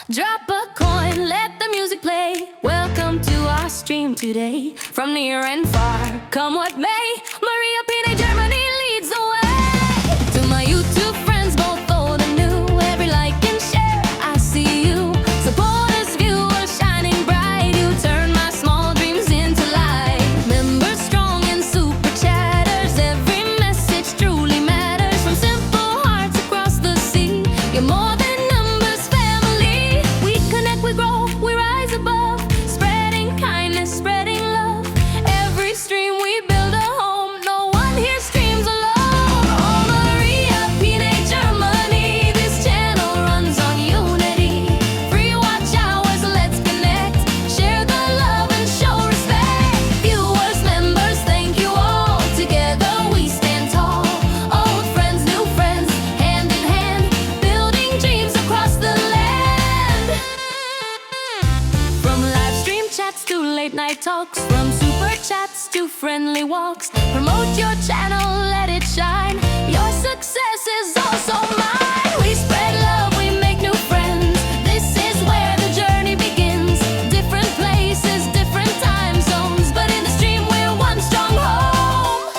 Drop a coin, let the music play. Welcome to our stream today. From near and far, come what may, Maria Pina, Germany leads the way. To my YouTube friends, both old and new, every like and share, I see you. Supporters, viewers, shining bright. You turn my small dreams into light. Members strong and super chatters, every message truly matters. From simple hearts across the sea, you're more than we grow, we rise above, spreading kindness, spreading love. Every stream we build a home, no one here streams alone. Oh, Maria Pina, Germany, this channel runs on unity. Free watch hours, let's connect, share the love and show respect. Viewers, members, thank you all. Together we stand tall. Old friends, new friends, hand in hand, building dreams across the land. From live stream chats to late night talks, from super chats to friendly walks, promote your channel, let it shine. Your success is also mine. We spread love, we make new friends. This is where the journey begins. Different places, different time zones, but in the stream we're one strong home.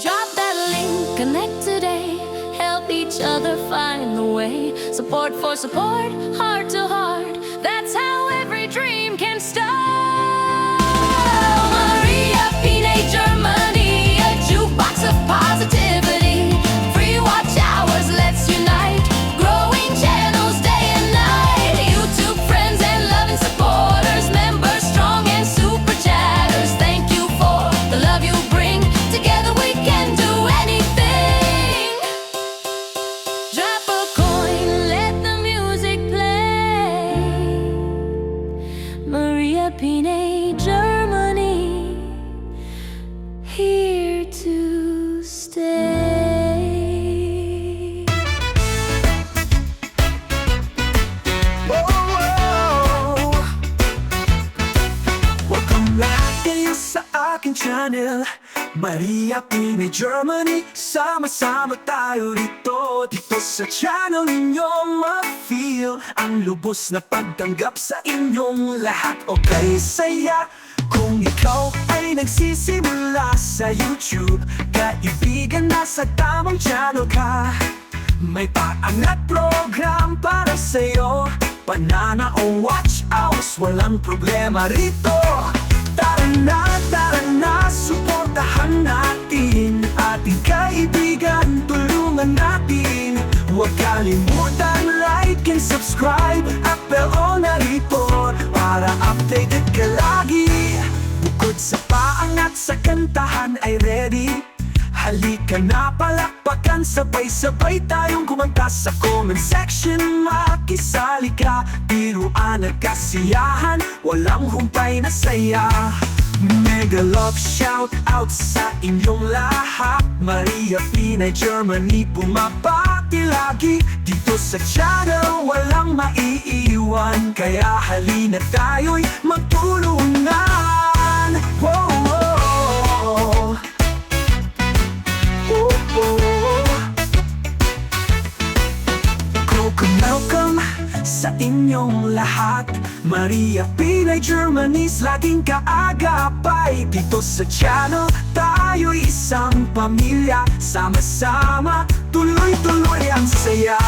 Drop that link, connect today, help each other find the way. Support for support, heart to heart, that's how every dream can start. Maria Pina, Germany, a jukebox of positivity. Free watch hours, let's unite, growing channels day and night. YouTube friends and loving supporters, members strong and super chatters. Thank you for the love you bring. Together we can do anything. Drop a coin, let the music play. Maria Pina, Germany, here to stay. Welcome back kayo sa aking channel, Maria Pina, Germany. Sama-sama tayo dito sa channel ninyo. Ma-feel ang lubos na pagtanggap sa inyong lahat. Okay, saya kung ikaw ay nagsisimula sa YouTube. Kaibigan, nasa tamang channel ka. May paangat program para sa'yo. Banana o watch hours, walang problema rito. Tara na, suportahan natin ating kaibigan, tulungan natin. Huwag kalimutan, like and subscribe, at bell on na rito para updated ka lagi. Bukod sa paangat sa kantahan ay ready. Halika na, palakpakan, sabay-sabay tayong kumanta sa comment section. Makisali ka, biruan at kasiyahan, walang humpay na saya. Mega love shout out sa inyong lahat. Maria Pina, Germany, bumabati lagi. Dito sa channel, walang maiiwan, kaya halina tayo'y magtulungan. Whoa, whoa. Welcome sa inyong lahat. Maria Pina, Germany's laging kaagapay. Dito sa channel, tayo'y isang pamilya. Sama-sama, tuloy-tuloy ang saya.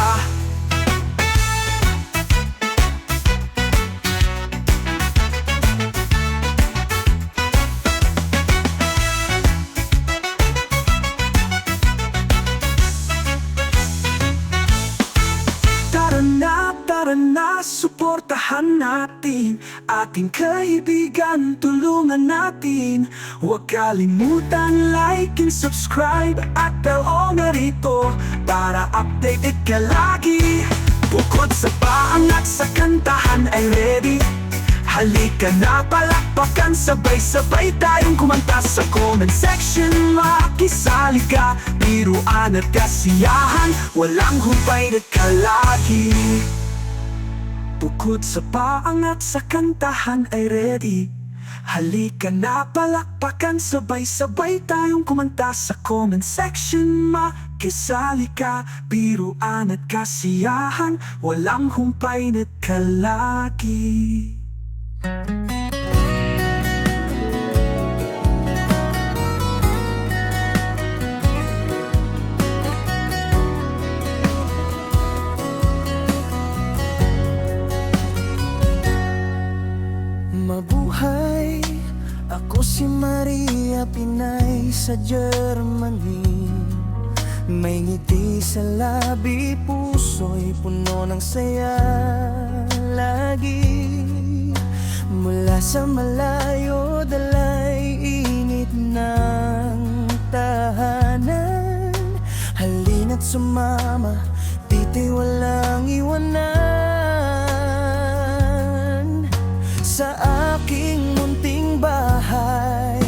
Tara na, suportahan natin ating kaibigan, tulungan natin. Huwag kalimutan, like and subscribe, at bell on na rito para updated ka lagi. Bukod sa paangat sa kantahan ay ready. Halika na, palakpakan, sabay-sabay tayong kumanta sa comment section. Makisali ka, biruan at kasiyahan, walang humpay na kalagi. Bukod sa paangat sa kantahan ay ready. Halika na, palakpakan, sabay-sabay tayong kumanta sa comment section. Makisalika, biruan at kasiyahan, walang humpay na't kalaki. Mabuhay! Ako si Maria Pinay sa Germany. May ngiti sa labi, puso'y puno ng saya lagi. Mula sa malayo, dalay init ng tahanan. Halina't sumama, dito'y walang iwanan. Sa aking munting bahay,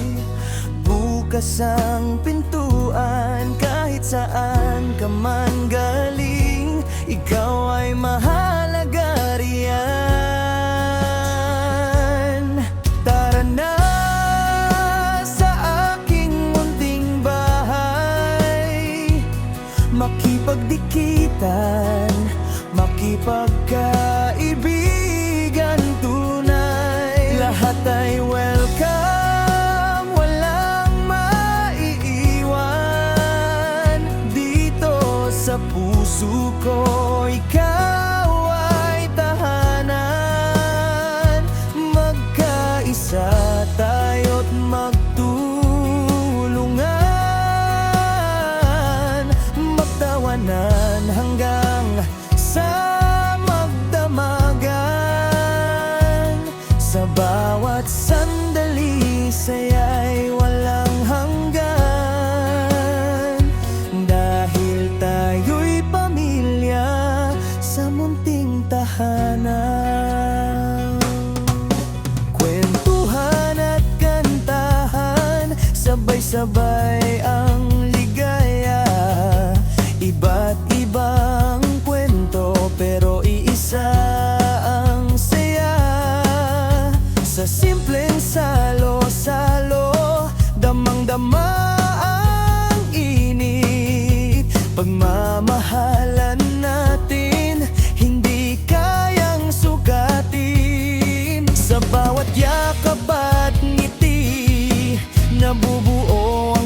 bukas ang pintuan. Kahit saan ka man galing, ikaw ay mahalaga riyan. Tara na sa aking munting bahay, makipagdikitan, makipagkaibigan tunay. Lahat ay welcome, walang maiiwan. Dito sa puso ko, ikaw ay tahanan. Magkaisa tayo't magtulungan, magtawanan hanggang sa magdamagan. Sa bawat sandali, saya'y walang hanggan. Dahil tayo'y pamilya sa munting tahanan. Kwentuhan at kantahan, sabay-sabay ang ligaya. Iba't ibang kwento, pero iisa ang saya. Sa simpleng salo-salo, damang-dama ang init. Pagmamahalan natin, hindi kayang sukatin. Sa bawat yakap at ngiti, nabubuo ang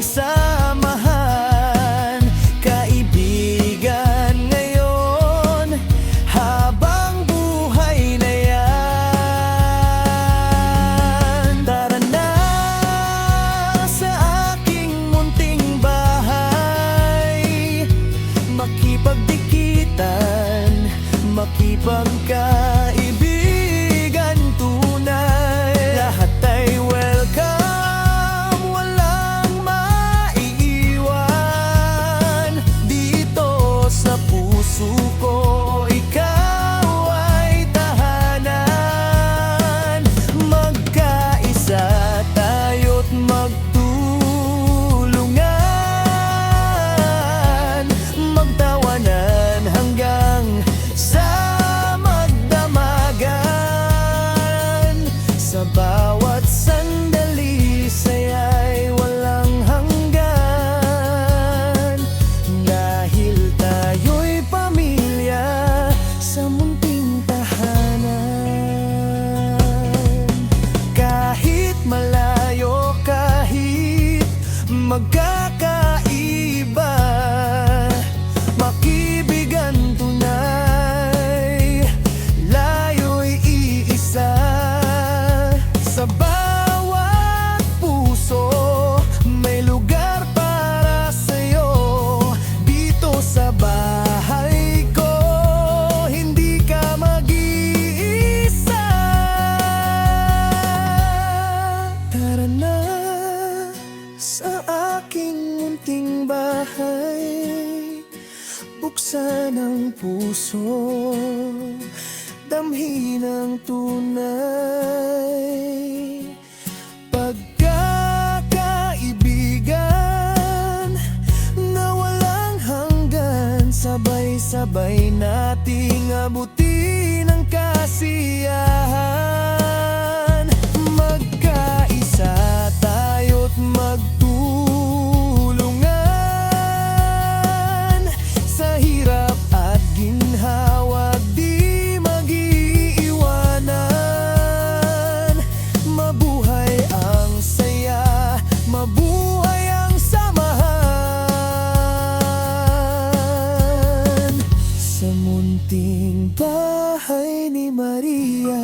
bahay ni Maria,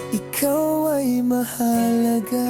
ikaw ay mahalaga.